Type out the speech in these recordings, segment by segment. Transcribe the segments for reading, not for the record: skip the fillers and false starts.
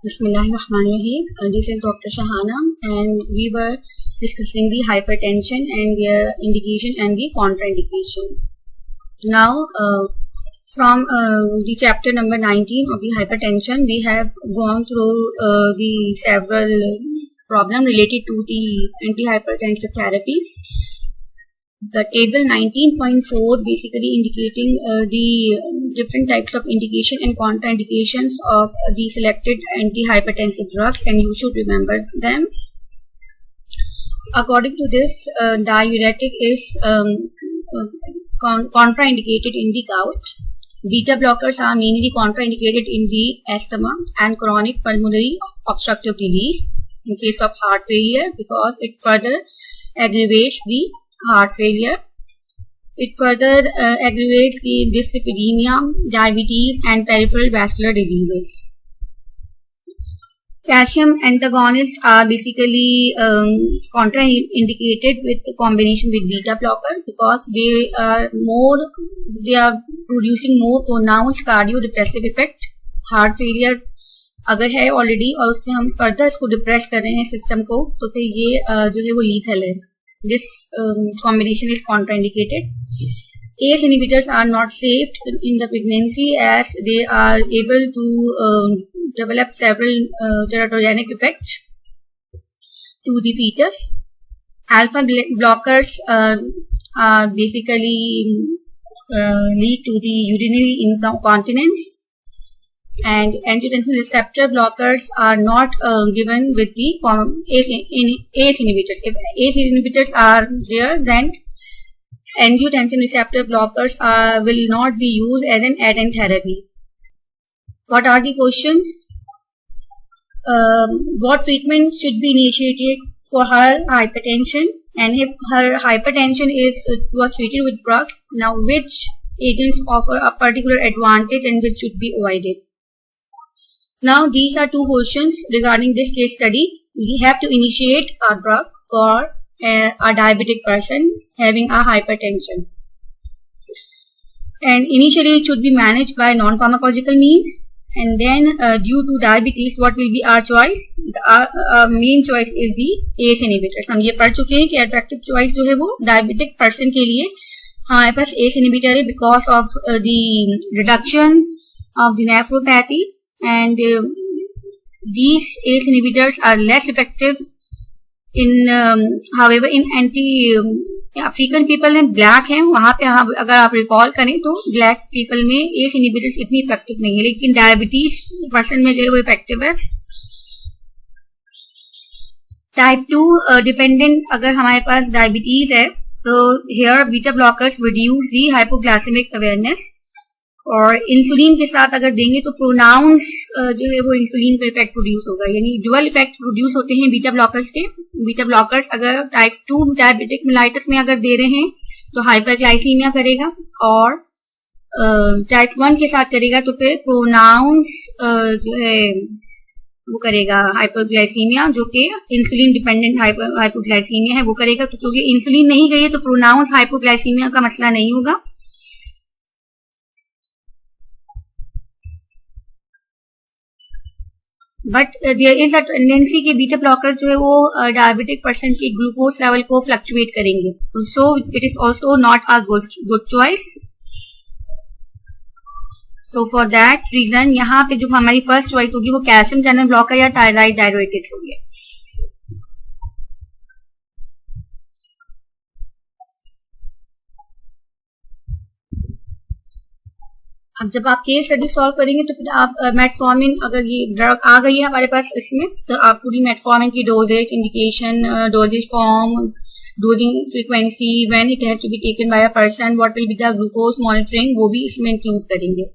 Bismillahirrahmanirrahim. This is Dr. Shahana, and we were discussing the hypertension and their indication and the contraindication. Now, from the chapter number 19 of the hypertension, we have gone through the several problems related to the antihypertensive therapy. The table 19.4 basically indicating the different types of indication and contraindications of the selected antihypertensive drugs, and you should remember them. According to this, diuretic is contraindicated in the gout. Beta blockers are mainly contraindicated in the asthma and chronic pulmonary obstructive disease in case of heart failure, because it further aggravates the heart failure. It further aggravates the dyslipidemia, diabetes, and peripheral vascular diseases. Calcium antagonists are basically contraindicated with combination with beta blocker, because they are producing more pronounced cardio-depressive effect. Heart failure अगर है already और उसमें हम further इसको depress कर रहे हैं system को, तो फिर ये जो है वो लीथल है. This combination is contraindicated. ACE inhibitors are not safe in the pregnancy, as they are able to develop several teratogenic effects to the fetus. Alpha blockers basically lead to the urinary incontinence, and angiotensin receptor blockers are not given with the ACE inhibitors. If ACE inhibitors are there, then angiotensin receptor blockers will not be used as an add-on therapy. What are the questions? What treatment should be initiated for her hypertension? And if her hypertension was treated with drugs, now which agents offer a particular advantage and which should be avoided? Now these are two questions regarding this case study. We have to initiate a drug for a diabetic person having a hypertension, and initially it should be managed by non-pharmacological means, and then due to diabetes, what will be our choice? Our main choice is the ACE inhibitors. हम ये पढ़ चुके हैं कि attractive choice जो है वो diabetic person के लिए हमारे पास ACE inhibitor है, because of the reduction of the nephropathy. And these ACE inhibitors are less effective in however in African people में black हैं, वहाँ पे अगर आप रिकॉल करें तो black people में ACE inhibitors इतनी इफेक्टिव नहीं है, लेकिन डायबिटीज पर्सन में जो है वो इफेक्टिव है. टाइप 2 डिपेंडेंट अगर हमारे पास डायबिटीज है, तो here beta blockers reduce the hypoglycaemic awareness, और इंसुलिन के साथ अगर देंगे तो प्रोनाउंस जो है वो इंसुलिन का इफेक्ट प्रोड्यूस होगा, यानी डुअल इफेक्ट प्रोड्यूस होते हैं बीटा ब्लॉकर्स के. बीटा ब्लॉकर्स अगर टाइप 2 डायबिटिक मेलाइटिस में अगर दे रहे हैं तो हाइपरग्लाइसीमिया करेगा, और टाइप 1 के साथ करेगा तो फिर प्रोनाउंस जो है वो करेगा हाइपरग्लाइसीमिया, जो कि इंसुलिन डिपेंडेंट हाइपोग्लाइसीमिया है वो करेगा. तो चूंकि इंसुलिन नहीं गई है तो प्रोनाउंस हाइपोग्लाइसीमिया का मसला नहीं होगा. But there is a tendency कि बीटा ब्लॉकर जो है वो डायबिटिक पर्सन के ग्लूकोज लेवल को फ्लक्चुएट करेंगे, so it is also not a good choice. So for that reason यहाँ पे जो हमारी फर्स्ट चॉइस होगी वो कैल्शियम चैनल ब्लॉकर या थायराइड डायरेटिक्स होगी. अब जब आप केस स्टडी सॉल्व करेंगे तो फिर आप मेटफॉर्मिन, अगर ये ड्रग आ गई है हमारे पास इसमें, तो आप पूरी मेटफॉर्मिन की dosage, indication, dosage form, dosing frequency, when it has to be taken by a person, what will be the glucose monitoring, वो भी इसमें इंक्लूड करेंगे.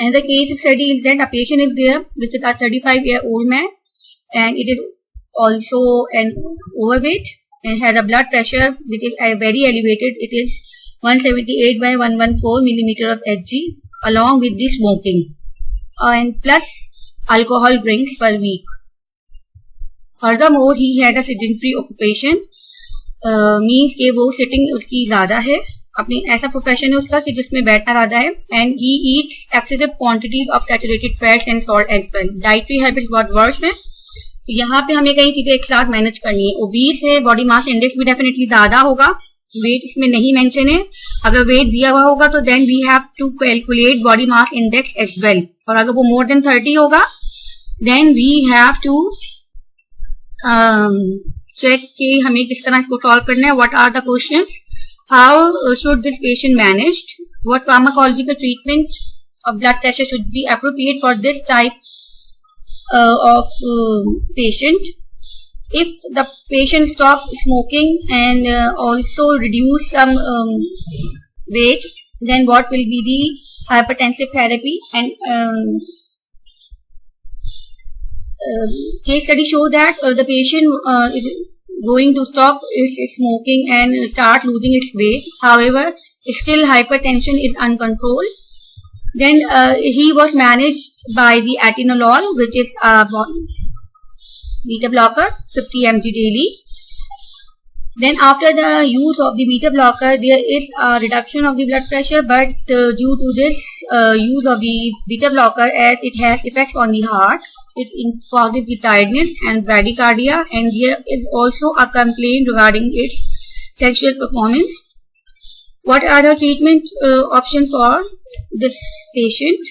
And the case study is that a patient is there which is a 35-year-old man, and it is also an overweight and has a blood pressure which is very elevated. It is 178 by 114 millimeter of Hg, along with the smoking and plus alcohol drinks per week. Furthermore, he had a sedentary occupation, means कि वो sitting उसकी ज़्यादा है, अपनी ऐसा profession है उसका कि जिसमें बैठना रहता है. And he eats excessive quantities of saturated fats and salt as well. Dietary habits बहुत वर्स है. यहाँ पे हमें कई चीजें एक साथ मैनेज करनी है. ओबीस है, बॉडी मास इंडेक्स भी डेफिनेटली ज्यादा होगा. वेट इसमें नहीं मेंशन है. अगर वेट दिया हुआ होगा तो then we have to calculate body mass index as well. और अगर वो मोर देन 30 होगा then we have to check कि हमें किस तरह इसको सॉल्व करना है. What are the questions? How should this patient managed? What pharmacological treatment of blood pressure should be appropriate for this type of patient? If the patient stop smoking and also reduce some weight, then what will be the hypertensive therapy? And case study show that the patient is going to stop its smoking and start losing its weight. However, still hypertension is uncontrolled. Then he was managed by the atenolol, which is a beta blocker, 50 mg daily. Then after the use of the beta blocker, there is a reduction of the blood pressure, but due to this use of the beta blocker, as it has effects on the heart, it causes the tiredness and bradycardia, and there is also a complaint regarding its sexual performance. What are the treatment options for this patient?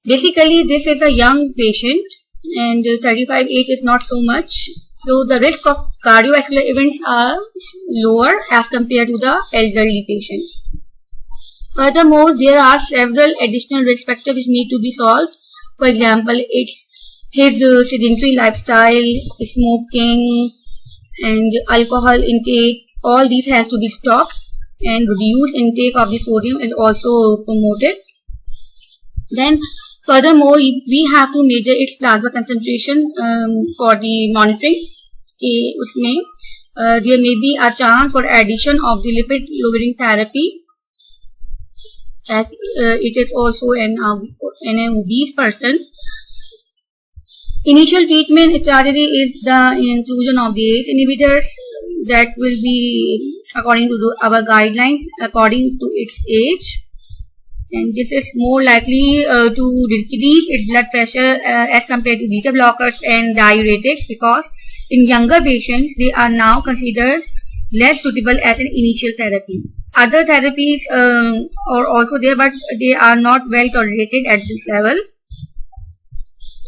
Basically, this is a young patient and 35 age is not so much. So the risk of cardiovascular events are lower as compared to the elderly patient. Furthermore, there are several additional risk factors which need to be solved. For example, it's his sedentary lifestyle, smoking, and alcohol intake. All these has to be stopped, and reduced intake of the sodium is also promoted. Then furthermore, we have to measure its plasma concentration for the monitoring. Usme there may be a chance for addition of the lipid lowering therapy, as it is also an obese person. Initial treatment strategy is the inclusion of the ACE inhibitors that will be according to our guidelines according to its age, and this is more likely to decrease its blood pressure as compared to beta blockers and diuretics, because in younger patients they are now considered less suitable as an initial therapy. Other therapies are also there, but they are not well tolerated at this level.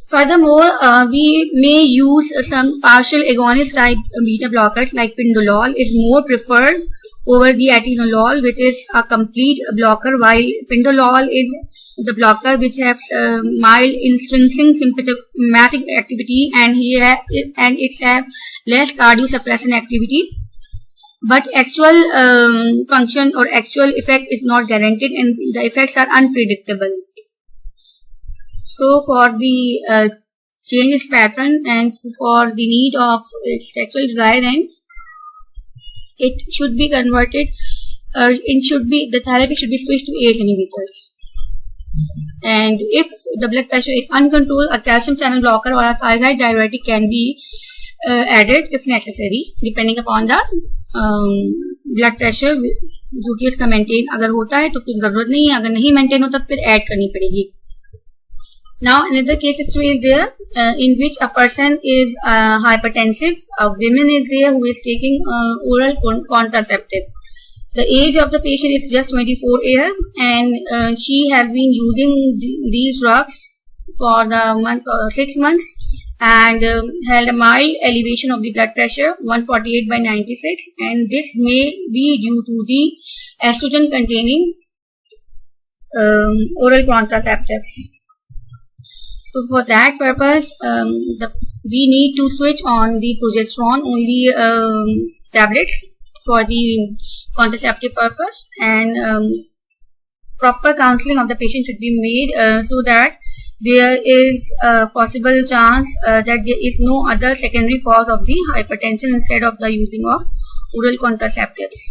Furthermore, we may use some partial agonist type beta blockers like pindolol is more preferred over the atenolol, which is a complete blocker, while pindolol is the blocker which has mild intrinsic symptomatic activity, and it has less cardiosuppression activity, but actual function or actual effect is not guaranteed, and the effects are unpredictable. So for the change pattern and for the need of sexual desire, and it should be converted, the therapy should be switched to ACE inhibitors. And if the blood pressure is uncontrolled, a calcium channel blocker or a thyroid diuretic can be added if necessary, depending upon the blood pressure, जो कि इसका maintain अगर होता है तो कुछ जरूरत नहीं है, अगर नहीं मेंटेन होता तो फिर ऐड करनी पड़ेगी. Now another case history is there in which a person is hypertensive, a woman is there who is taking oral contraceptive. The age of the patient is just 24 years, and she has been using these drugs for the 6 months, and had a mild elevation of the blood pressure 148/96, and this may be due to the estrogen containing oral contraceptives. So for that purpose, we need to switch on the progesterone only tablets for the contraceptive purpose, and proper counseling of the patient should be made so that there is a possible chance that there is no other secondary cause of the hypertension instead of the using of oral contraceptives.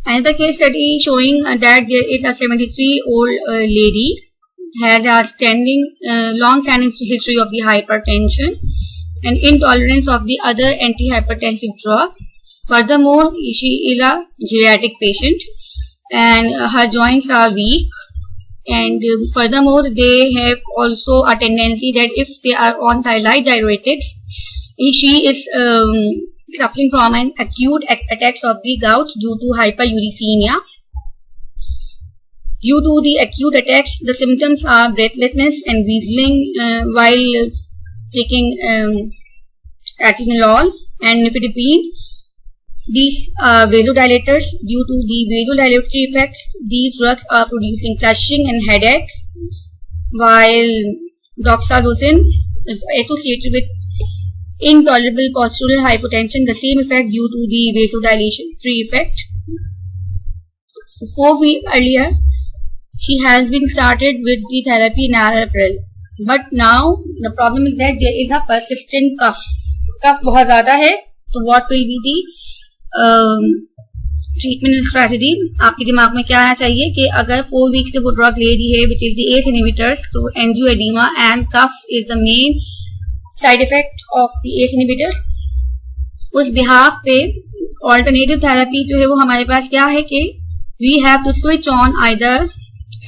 Another case study showing that there is a 73-year-old lady had a long-standing history of the hypertension. and intolerance of the other antihypertensive drug. Furthermore, she is a geriatric patient and her joints are weak. And furthermore, they have also a tendency that if they are on thyroid diuretics, she is suffering from an acute attacks of the gout due to hyperuricemia. Due to the acute attacks, the symptoms are breathlessness and wheezing while taking atenolol and nifedipine. These are vasodilators. Due to the vasodilatory effects, these drugs are producing flushing and headaches, while doxorubicin is associated with intolerable postural hypotension, the same effect due to the vasodilatory effect. So 4 weeks earlier, she has been started with the therapy in April. But now, the problem is that there is a persistent cough. Cough बहुत ज़्यादा है, तो what will be the treatment strategy? आपके दिमाग में क्या आना चाहिए कि अगर 4 वीक से वो ड्रग ले रही है which is the ACE inhibitors, तो angioedema and cough is the main side effect of the ACE inhibitors. उस बिहाफ पे ऑल्टरनेटिव थेरेपी जो है वो हमारे पास क्या है कि we have to switch on either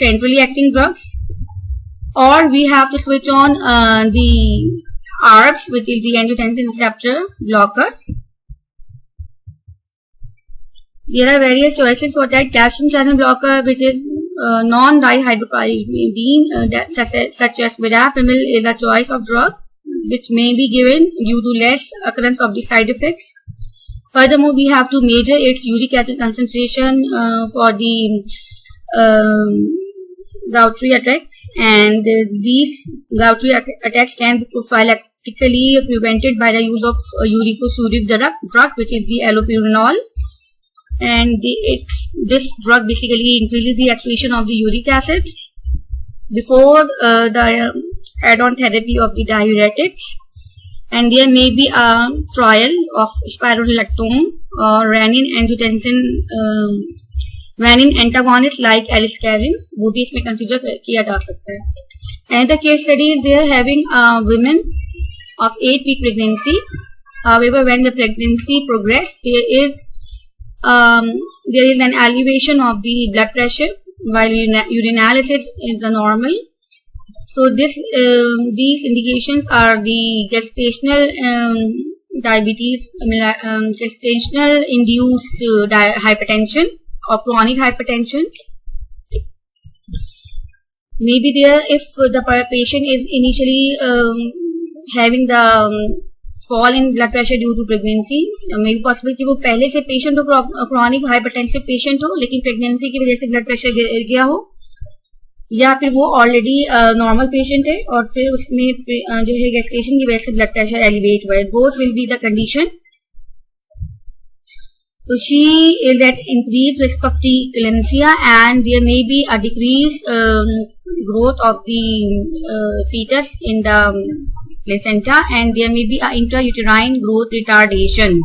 centrally acting drugs और we have to switch on the ARBs which is the angiotensin receptor blocker. There are various choices for that. Calcium channel blocker, which is non-dihydropyridine, such as verapamil, is a choice of drug which may be given due to less occurrence of the side effects. Furthermore, we have to measure its uric acid concentration for the gouty attacks, and these gouty attacks can be prophylactically prevented by the use of uricosuric drug, which is the allopurinol. And this drug basically increases the excretion of the uric acid before the add-on therapy of the diuretics. And there may be a trial of spironolactone or renin antagonist like aliskiren, वो भी इसमें consider किया जा सकता है. Another case study is there having women of 8-week pregnancy. However, when the pregnancy progressed, there is an elevation of the blood pressure while urinalysis is the normal. So these indications are the gestational diabetes, gestational induced hypertension or chronic hypertension. Maybe there if the patient is initially having the fall in blood pressure due to pregnancy, मे भी possible कि वो पहले से patient हो, chronic hypertensive patient हो, लेकिन pregnancy की वजह से ब्लड प्रेशर गिर गया हो, या फिर वो ऑलरेडी नॉर्मल पेशेंट है और फिर उसमें जो है गेस्टेशन की वजह से ब्लड प्रेशर एलिवेट हुआ है. Both will be the condition. So she is at increased risk of preeclampsia and there may be a decreased growth of the fetus in the placenta and there may be a intrauterine growth retardation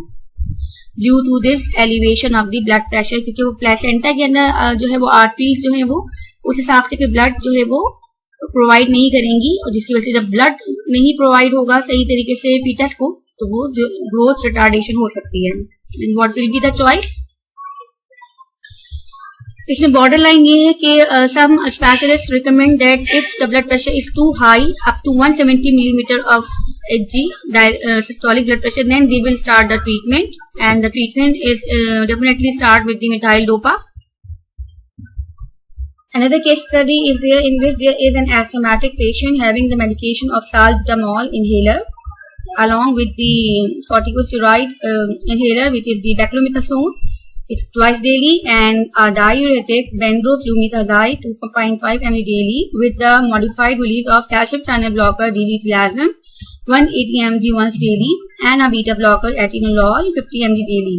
due to this elevation of the blood pressure, क्योंकि वो placenta के अंदर जो है वो arteries जो है वो उस हिसाब से ब्लड जो है वो प्रोवाइड नहीं करेंगी और जिसकी वजह से जब ब्लड नहीं प्रोवाइड होगा सही तरीके से फीटस को तो वो ग्रोथ रिटार्डेशन हो सकती है. And what will be the choice? इसमें बॉर्डर लाइन ये है कि some specialist recommend that if the blood pressure is too high up to 170 millimeter of Hg systolic blood pressure, then they will start the treatment and the treatment is definitely start with the methyl dopa. Another case study is there in which there is an asthmatic patient having the medication of salbutamol inhaler along with the corticosteroid inhaler which is the dexamethasone. It's twice daily and a diuretic benzoflumetazide 2.5 mg daily with the modified release of calcium channel blocker diltiazem 180 mg once daily and a beta blocker atenolol 50 mg daily.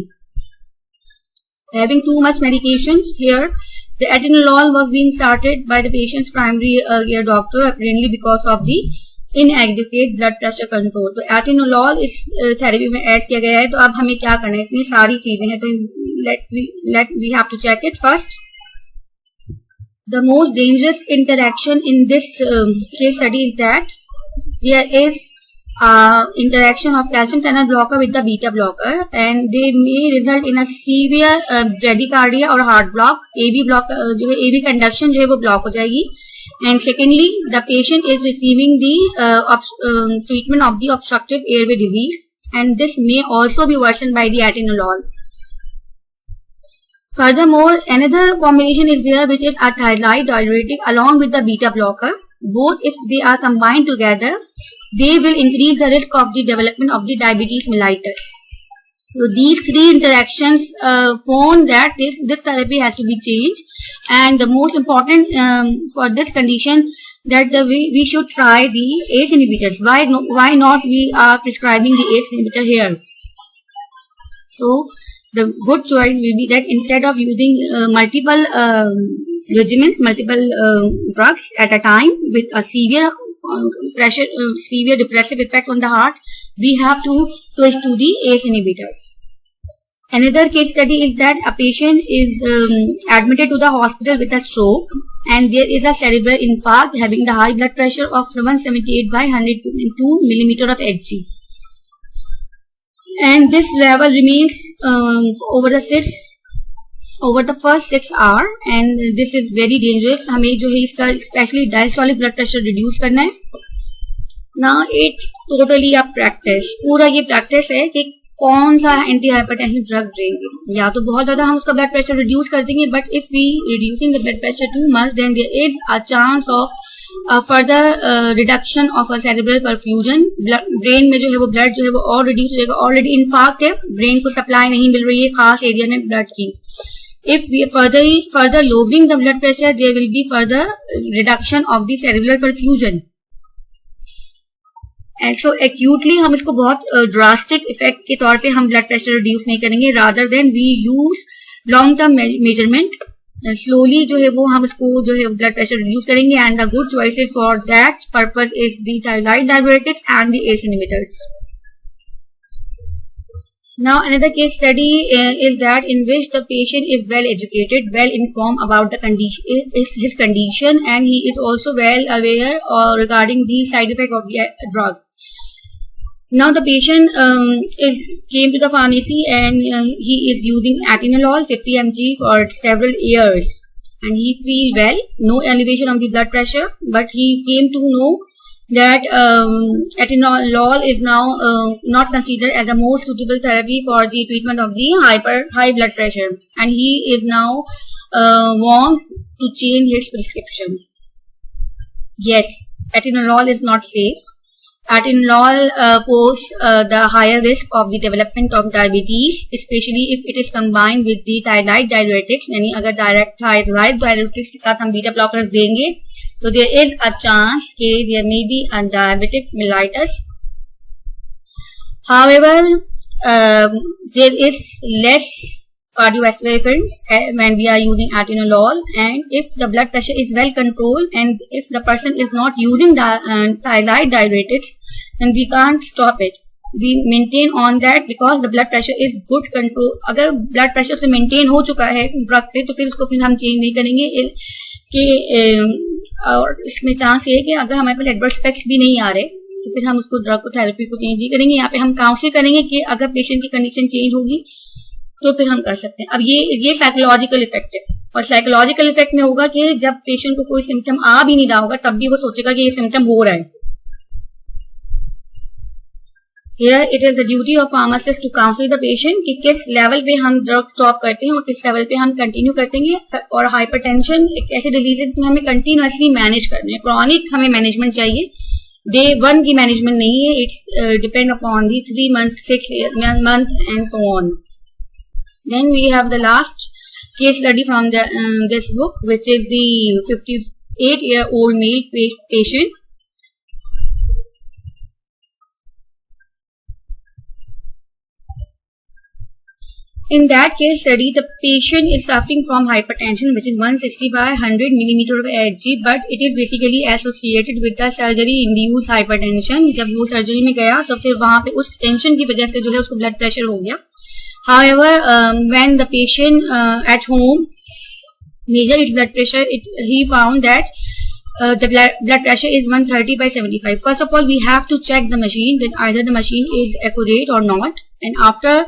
Having too much medications here, the atenolol was being started by the patient's primary care doctor apparently because of the inadequate blood pressure control. तो atenolol इस therapy में add किया गया है. तो अब हमें क्या करना है? इतनी सारी चीजें हैं तो we have to check it first. The most dangerous interaction in this case study is that there is interaction of calcium channel blocker with the beta blocker, and they may result in a severe bradycardia or heart block. AV block जो है AV conduction जो है वो block हो जाएगी. And secondly, the patient is receiving the treatment of the obstructive airway disease, and this may also be worsened by the atenolol. Furthermore, another combination is there which is a thyroid diuretic along with the beta blocker. Both, if they are combined together, they will increase the risk of the development of the diabetes mellitus. So these three interactions shown that this therapy has to be changed, and the most important for this condition that we should try the ACE inhibitors. Why not we are prescribing the ACE inhibitor here? So the good choice will be that instead of using multiple regimens, multiple drugs at a time with a severe severe depressive effect on the heart, we have to switch to the ACE inhibitors. Another case study is that a patient is admitted to the hospital with a stroke, and there is a cerebral infarct having the high blood pressure of 178 by 102 millimeter of Hg. And this level remains over the first 6 hours, and this is very dangerous. हमें जो है इसका especially diastolic blood pressure reduce करना है. Now it's totally a practice. पूरा ये practice है कि कौन सा एंटी हाइपरटेंसिव ड्रग देंगे. या तो बहुत ज्यादा हम उसका ब्लड प्रेशर रिड्यूस कर देंगे, but if we reducing the blood pressure too much, then there is a chance of further reduction of a cerebral perfusion. Brain में जो है वो ब्लड जो है वो और रिड्यूस हो जाएगा. ऑलरेडी इन्फार्क्ट है, ब्रेन को सप्लाई नहीं मिल रही है खास एरिया में ब्लड की. If we further lowering the blood pressure, there will be further reduction of the cerebral perfusion. And so acutely हम इसको बहुत drastic effect के तौर पे हम blood pressure reduce नहीं करेंगे. Rather than we use long term measurement, slowly जो है वो हम इसको जो है blood pressure reduce करेंगे. And the good choices for that purpose is the thyroid diuretics and the ACE inhibitors. Now another case study is that in which the patient is well educated, well informed about the condition, his condition, and he is also well aware regarding the side effect of the drug. Now the patient came to the pharmacy, and he is using atenolol 50 mg for several years, and he feels well, no elevation of the blood pressure, but he came to know that atenolol is now not considered as the most suitable therapy for the treatment of the high blood pressure, and he is now wants to change his prescription. Yes, atenolol is not safe. Atenolol poses the higher risk of the development of diabetes, especially if it is combined with the thyroid diuretics. यानी अगर direct thyroid diuretics के साथ हम beta blockers देंगे, so there is a chance that there may be a diabetic mellitus. However, there is less cardiovascular events when we are using atenolol, and if the blood pressure is well controlled, and if the person is not using thyroid diuretics, then we can't stop it. We maintain on that because the blood pressure is good control. अगर blood pressure से maintain हो चुका है drug पे, तो फिर उसको फिर हम चेंज नहीं करेंगे. कि और इसमें चांस ये है कि अगर हमारे पास एडवर्स इफेक्ट्स भी नहीं आ रहे, तो फिर हम उसको ड्रग को थेरेपी को चेंज नहीं करेंगे. यहाँ पे हम काउंसिल करेंगे कि अगर पेशेंट की कंडीशन चेंज होगी तो फिर हम कर सकते हैं. अब ये साइकोलॉजिकल इफेक्ट है, और साइकोलॉजिकल इफेक्ट में होगा कि जब पेशेंट को कोई सिम्टम आ भी नहीं रहा होगा, तब भी वो सोचेगा कि ये सिम्टम हो रहा है. Here it is the duty of pharmacist to counsel the patient कि किस लेवल पे हम ड्रग स्टॉप करते हैं और किस लेवल पे हम कंटिन्यू करते हैं. और हाइपरटेंशन एक ऐसे डिजीजेस में हमें कंटिन्यूअसली मैनेज करना है. क्रॉनिक हमें मैनेजमेंट चाहिए, डे 1 की मैनेजमेंट नहीं है. It's depend upon the 3 months, 6 months and so on. Then we have the last case study from this book, which is the 58-year-old male patient. In that case study, the patient is suffering from hypertension, which is 160 by 100 millimeter of Hg, but it is basically associated with the surgery-induced hypertension. जब वो surgery में गया तो फिर वहां पे उस tension की वजह से जो है उसको ब्लड प्रेशर हो गया. However, when the patient at home measured his blood pressure, he found that the blood pressure is 130 by 75. First of all, we have to check the machine that either the machine is accurate or not, and after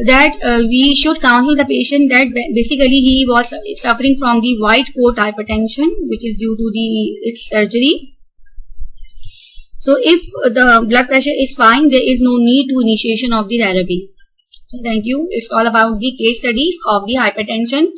that we should counsel the patient that basically he was suffering from the white coat hypertension, which is due to its surgery. So if the blood pressure is fine, there is no need to initiation of the therapy. Thank you. It's all about the case studies of the hypertension